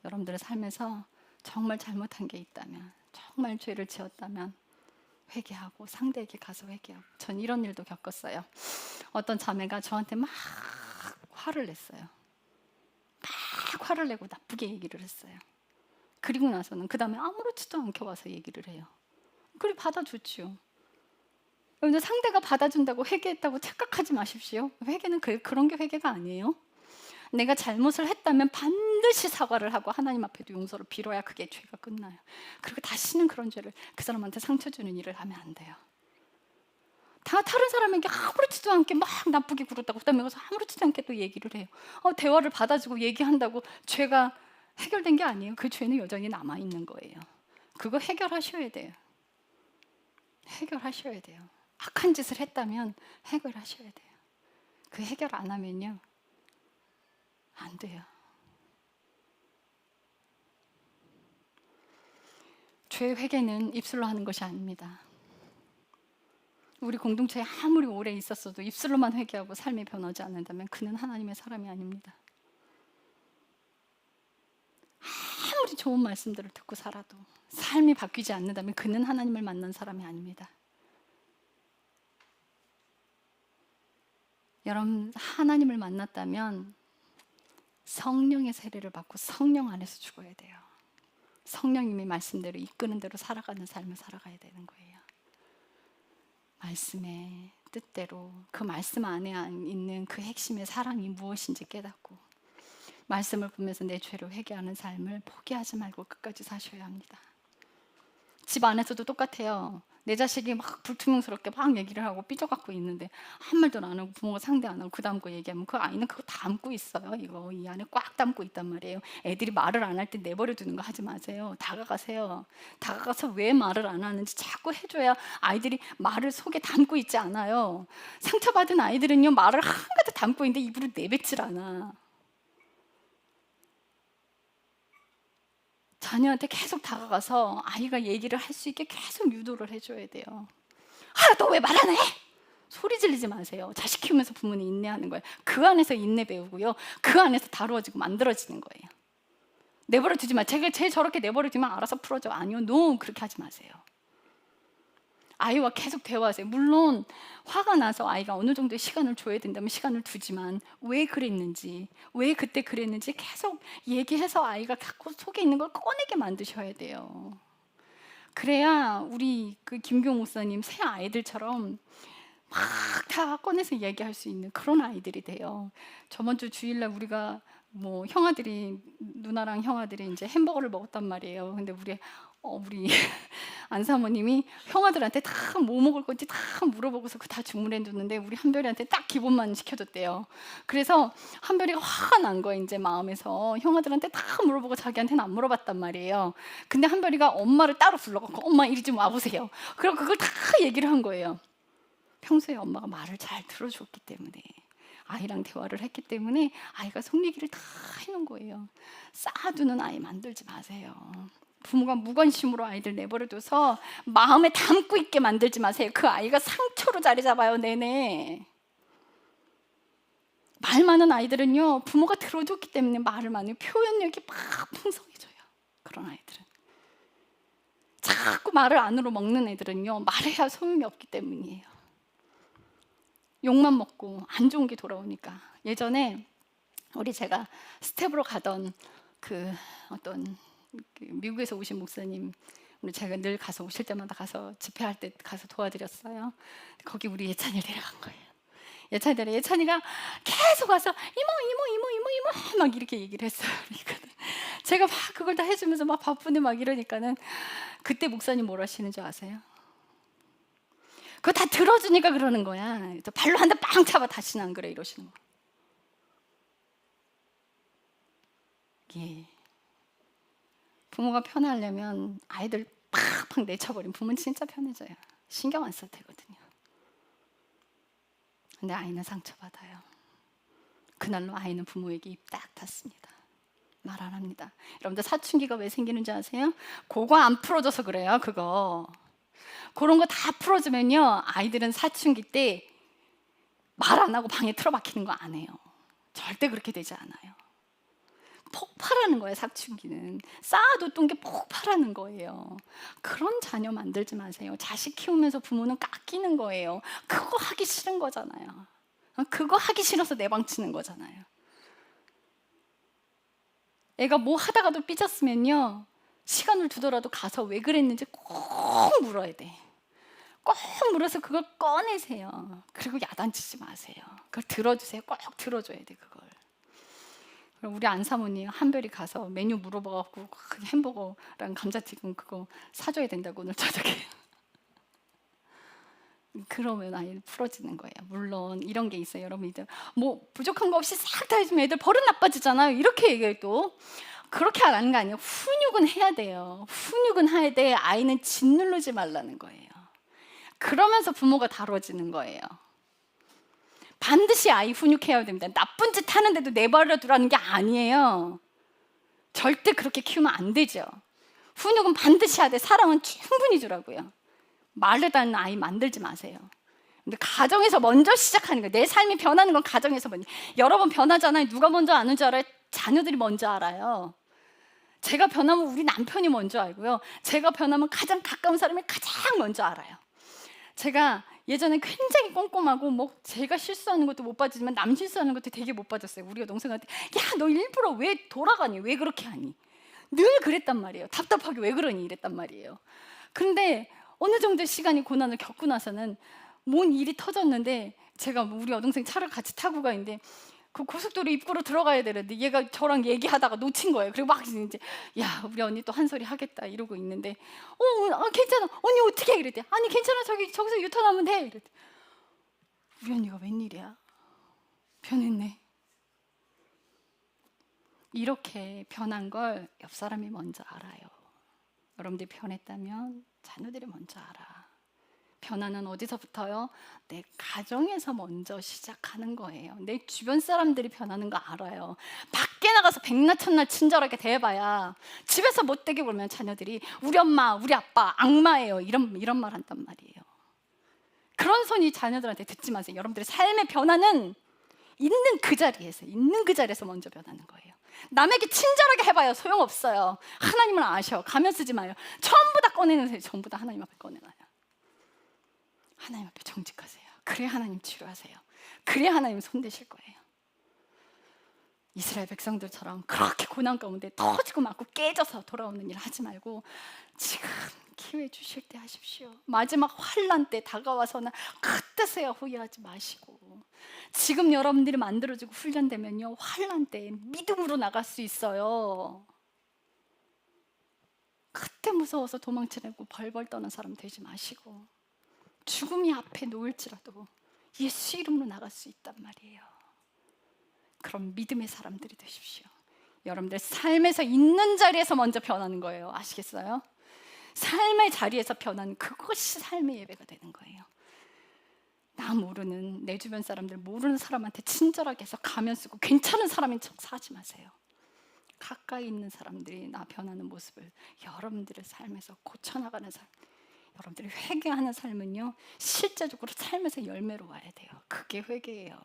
여러분들의 삶에서 정말 잘못한 게 있다면, 정말 죄를 지었다면 회개하고 상대에게 가서 회개하고. 전 이런 일도 겪었어요. 어떤 자매가 저한테 막 화를 냈어요. 막 화를 내고 나쁘게 얘기를 했어요. 그리고 나서는 그 다음에 아무렇지도 않게 와서 얘기를 해요. 그래, 받아줬죠. 여러분들, 상대가 받아준다고 회개했다고 착각하지 마십시오. 회개는 그런 게 회개가 아니에요. 내가 잘못을 했다면 반드시 사과를 하고 하나님 앞에도 용서를 빌어야 그게 죄가 끝나요. 그리고 다시는 그런 죄를, 그 사람한테 상처 주는 일을 하면 안 돼요. 다른 사람에게 아무렇지도 않게 막 나쁘게 굴었다고 그다음에 가서 아무렇지도 않게 또 얘기를 해요. 대화를 받아주고 얘기한다고 죄가 해결된 게 아니에요. 그 죄는 여전히 남아있는 거예요. 그거 해결하셔야 돼요. 해결하셔야 돼요. 악한 짓을 했다면 해결하셔야 돼요. 그 해결 안 하면요, 안 돼요. 죄 회개는 입술로 하는 것이 아닙니다. 우리 공동체에 아무리 오래 있었어도 입술로만 회개하고 삶이 변하지 않는다면 그는 하나님의 사람이 아닙니다. 아무리 좋은 말씀들을 듣고 살아도 삶이 바뀌지 않는다면 그는 하나님을 만난 사람이 아닙니다. 여러분, 하나님을 만났다면 성령의 세례를 받고 성령 안에서 죽어야 돼요. 성령님이 말씀대로 이끄는 대로 살아가는 삶을 살아가야 되는 거예요. 말씀의 뜻대로 그 말씀 안에 있는 그 핵심의 사랑이 무엇인지 깨닫고 말씀을 보면서 내 죄를 회개하는 삶을 포기하지 말고 끝까지 사셔야 합니다. 집 안에서도 똑같아요. 내 자식이 막 불투명스럽게 막 얘기를 하고 삐져갖고 있는데 한 말도 안 하고 부모가 상대 안 하고 그 다음 거 얘기하면 그 아이는 그거 담고 있어요. 이거 이 안에 꽉 담고 있단 말이에요. 애들이 말을 안 할 때 내버려 두는 거 하지 마세요. 다가가세요. 다가가서 왜 말을 안 하는지 자꾸 해줘야 아이들이 말을 속에 담고 있지 않아요. 상처받은 아이들은요, 말을 한가득 담고 있는데 입으로 내뱉질 않아. 자녀한테 계속 다가가서 아이가 얘기를 할 수 있게 계속 유도를 해줘야 돼요. 너 왜 말 안 해? 소리 지르지 마세요. 자식 키우면서 부모는 인내하는 거예요. 그 안에서 인내 배우고요, 그 안에서 다루어지고 만들어지는 거예요. 내버려 두지 마. 쟤 저렇게 내버려 두면 알아서 풀어져. 아니요, no, 그렇게 하지 마세요. 아이와 계속 대화하세요. 물론 화가 나서 아이가 어느 정도의 시간을 줘야 된다면 시간을 두지만 왜 그랬는지, 왜 그때 그랬는지 계속 얘기해서 아이가 갖고 속에 있는 걸 꺼내게 만드셔야 돼요. 그래야 우리 그 김경 목사님 새 아이들처럼 막 다 꺼내서 얘기할 수 있는 그런 아이들이 돼요. 저번 주 주일날 우리가 누나랑 형아들이 이제 햄버거를 먹었단 말이에요. 근데 우리 안사모님이 형아들한테 다 뭐 먹을 건지 다 물어보고서 다 주문해 줬는데 우리 한별이한테 딱 기본만 시켜줬대요. 그래서 한별이가 화가 난 거예요. 이제 마음에서 형아들한테 다 물어보고 자기한테는 안 물어봤단 말이에요. 근데 한별이가 엄마를 따로 불러갖고 엄마 이리 좀 와보세요. 그리고 그걸 다 얘기를 한 거예요. 평소에 엄마가 말을 잘 들어줬기 때문에, 아이랑 대화를 했기 때문에 아이가 속 얘기를 다 해놓은 거예요. 쌓아두는 아이 만들지 마세요. 부모가 무관심으로 아이들 내버려둬서 마음에 담고 있게 만들지 마세요. 그 아이가 상처로 자리 잡아요, 내내. 말 많은 아이들은요, 부모가 들어줬기 때문에 말을 많이, 표현력이 막 풍성해져요. 그런 아이들은. 자꾸 말을 안으로 먹는 애들은요, 말해야 소용이 없기 때문이에요. 욕만 먹고 안 좋은 게 돌아오니까. 예전에 제가 스텝으로 가던 그 어떤 미국에서 오신 목사님, 제가 늘 가서 오실 때마다 가서 집회할 때 가서 도와드렸어요. 거기 우리 예찬이를 데려간 거예요. 예찬이가 계속 와서 이모 막 이렇게 얘기를 했어요. 그러니까 제가 막 그걸 다 해주면서 막 바쁜데 막 이러니까는, 그때 목사님 뭘 하시는 줄 아세요? 그거 다 들어주니까 그러는 거야. 발로 한 대 빵 차봐, 다시는 안 그래, 이러시는 거. 예. 부모가 편하려면 아이들 팍팍 내쳐버리면 부모는 진짜 편해져요. 신경 안 써도 되거든요. 근데 아이는 상처받아요. 그날로 아이는 부모에게 입 딱 닫습니다. 말 안 합니다. 여러분들, 사춘기가 왜 생기는지 아세요? 그거 안 풀어줘서 그래요. 그런 거 다 풀어주면요, 아이들은 사춘기 때 말 안 하고 방에 틀어박히는 거 안 해요. 절대 그렇게 되지 않아요. 폭발하는 거예요. 사춘기는 쌓아뒀던 게 폭발하는 거예요. 그런 자녀 만들지 마세요. 자식 키우면서 부모는 깎이는 거예요. 그거 하기 싫은 거잖아요. 그거 하기 싫어서 내방치는 거잖아요. 애가 뭐 하다가도 삐졌으면요, 시간을 두더라도 가서 왜 그랬는지 꼭 물어야 돼. 꼭 물어서 그걸 꺼내세요. 그리고 야단치지 마세요. 그걸 들어주세요. 꼭 들어줘야 돼, 그걸. 우리 안사모님 한별이 가서 메뉴 물어봐갖고 햄버거랑 감자튀김 그거 사줘야 된다고 오늘 저녁에. 그러면 아이 풀어지는 거예요. 물론 이런 게 있어요. 여러분들 뭐 부족한 거 없이 싹 다 해주면 애들 버릇 나빠지잖아요. 이렇게 얘기해도 그렇게 안 하는 거 아니에요. 훈육은 해야 돼요. 훈육은 해야 돼. 아이는 짓누르지 말라는 거예요. 그러면서 부모가 다뤄지는 거예요. 반드시 아이 훈육해야 됩니다. 나쁜 짓 하는데도 내버려 두라는 게 아니에요. 절대 그렇게 키우면 안 되죠. 훈육은 반드시 해야 돼. 사랑은 충분히 주라고요. 말르다는 아이 만들지 마세요. 근데 가정에서 먼저 시작하는 거예요. 내 삶이 변하는 건 가정에서 먼저. 여러분 변하잖아요. 누가 먼저 아는 줄 알아요? 자녀들이 먼저 알아요. 제가 변하면 우리 남편이 먼저 알고요. 제가 변하면 가장 가까운 사람이 가장 먼저 알아요. 제가 예전에 굉장히 꼼꼼하고 뭐 제가 실수하는 것도 못 봐주지만 남 실수하는 것도 되게 못 봐줬어요. 우리가 동생한테 야, 너 일부러 왜 돌아가니? 왜 그렇게 하니? 늘 그랬단 말이에요. 답답하게 왜 그러니? 이랬단 말이에요. 그런데 어느 정도 시간이 고난을 겪고 나서는 뭔 일이 터졌는데, 제가 우리 여동생 차를 같이 타고 가는데 그 고속도로 입구로 들어가야 되는데 얘가 저랑 얘기하다가 놓친 거예요. 그리고 막 이제 야, 우리 언니 또 한 소리 하겠다 이러고 있는데 괜찮아 언니 어떻게 해? 이랬대. 아니 괜찮아, 저기서 유턴하면 돼. 이랬대. 우리 언니가 웬일이야? 변했네. 이렇게 변한 걸 옆 사람이 먼저 알아요. 여러분들이 변했다면 자녀들이 먼저 알아. 변화는 어디서부터요? 내 가정에서 먼저 시작하는 거예요. 내 주변 사람들이 변하는 거 알아요. 밖에 나가서 백날 천날 친절하게 대해봐야 집에서 못되게 굴면 자녀들이 우리 엄마, 우리 아빠 악마예요. 이런 말 한단 말이에요. 그런 소리 자녀들한테 듣지 마세요. 여러분들의 삶의 변화는 있는 그 자리에서 먼저 변하는 거예요. 남에게 친절하게 해봐요. 소용없어요. 하나님을 아셔. 가면 쓰지 마요. 전부 다 꺼내놓으세요. 전부 다 하나님 앞에 꺼내놔요. 하나님 앞에 정직하세요. 그래야 하나님 치료하세요. 그래야 하나님 손대실 거예요. 이스라엘 백성들처럼 그렇게 고난 가운데 터지고 맞고 깨져서 돌아오는 일 하지 말고 지금 기회 주실 때 하십시오. 마지막 환난 때 다가와서는 그때서야 후회하지 마시고, 지금 여러분들이 만들어지고 훈련되면요, 환난 때 믿음으로 나갈 수 있어요. 그때 무서워서 도망치려고 벌벌 떠는 사람 되지 마시고, 죽음이 앞에 놓일지라도 예수 이름으로 나갈 수 있단 말이에요. 그럼 믿음의 사람들이 되십시오. 여러분들 삶에서 있는 자리에서 먼저 변하는 거예요. 아시겠어요? 삶의 자리에서 변하는 그것이 삶의 예배가 되는 거예요. 나 모르는, 내 주변 사람들 모르는 사람한테 친절하게 해서 가면 쓰고 괜찮은 사람인 척 사지 마세요. 가까이 있는 사람들이 나 변하는 모습을 여러분들의 삶에서 고쳐나가는 삶, 여러분들이 회개하는 삶은요, 실제적으로 삶에서 열매로 와야 돼요. 그게 회개예요.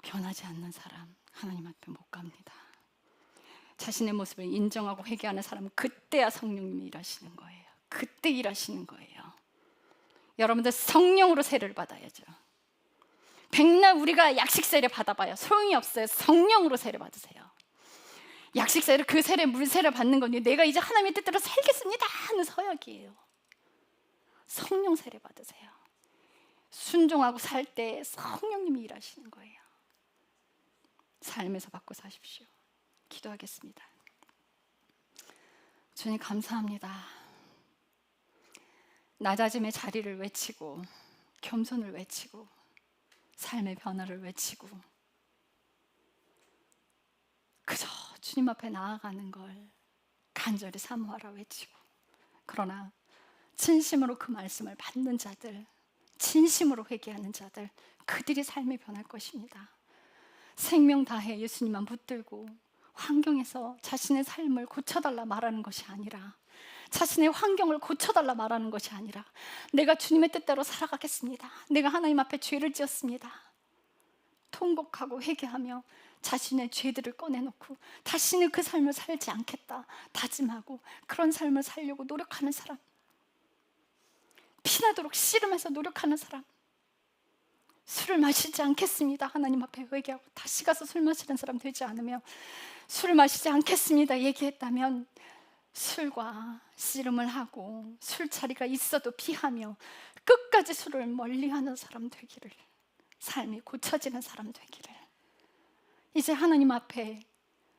변하지 않는 사람 하나님 앞에 못 갑니다. 자신의 모습을 인정하고 회개하는 사람은 그때야 성령님이 일하시는 거예요. 그때 일하시는 거예요. 여러분들 성령으로 세례를 받아야죠. 백날 우리가 약식 세례 받아봐요. 소용이 없어요. 성령으로 세례 받으세요. 약식 세례, 그 세례, 물 세례 받는 건 내가 이제 하나님의 뜻대로 살겠습니다 하는 서약이에요. 성령 세례 받으세요. 순종하고 살 때 성령님이 일하시는 거예요. 삶에서 받고 사십시오. 기도하겠습니다. 주님 감사합니다. 낮아짐의 자리를 외치고 겸손을 외치고 삶의 변화를 외치고 그저 주님 앞에 나아가는 걸 간절히 사모하라 외치고, 그러나 진심으로 그 말씀을 받는 자들, 진심으로 회개하는 자들, 그들이 삶이 변할 것입니다. 생명 다해 예수님만 붙들고 환경에서 자신의 삶을 고쳐달라 말하는 것이 아니라, 자신의 환경을 고쳐달라 말하는 것이 아니라, 내가 주님의 뜻대로 살아가겠습니다. 내가 하나님 앞에 죄를 지었습니다. 통곡하고 회개하며 자신의 죄들을 꺼내놓고 다시는 그 삶을 살지 않겠다 다짐하고 그런 삶을 살려고 노력하는 사람, 피나도록 씨름해서 노력하는 사람, 술을 마시지 않겠습니다 하나님 앞에 회개하고 다시 가서 술 마시는 사람 되지 않으며, 술을 마시지 않겠습니다 얘기했다면 술과 씨름을 하고 술자리가 있어도 피하며 끝까지 술을 멀리하는 사람 되기를, 삶이 고쳐지는 사람 되기를, 이제 하나님 앞에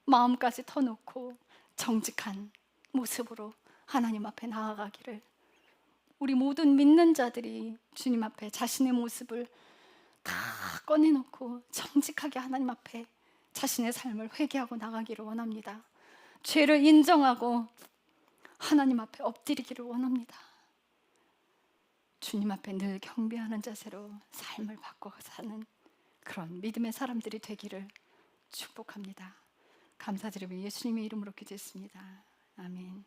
마음까지 터놓고 정직한 모습으로 하나님 앞에 나아가기를, 우리 모든 믿는 자들이 주님 앞에 자신의 모습을 다 꺼내놓고 정직하게 하나님 앞에 자신의 삶을 회개하고 나가기를 원합니다. 죄를 인정하고 하나님 앞에 엎드리기를 원합니다. 주님 앞에 늘 경배하는 자세로 삶을 바꿔 사는 그런 믿음의 사람들이 되기를 축복합니다. 감사드리며 예수님의 이름으로 기도했습니다. 아멘.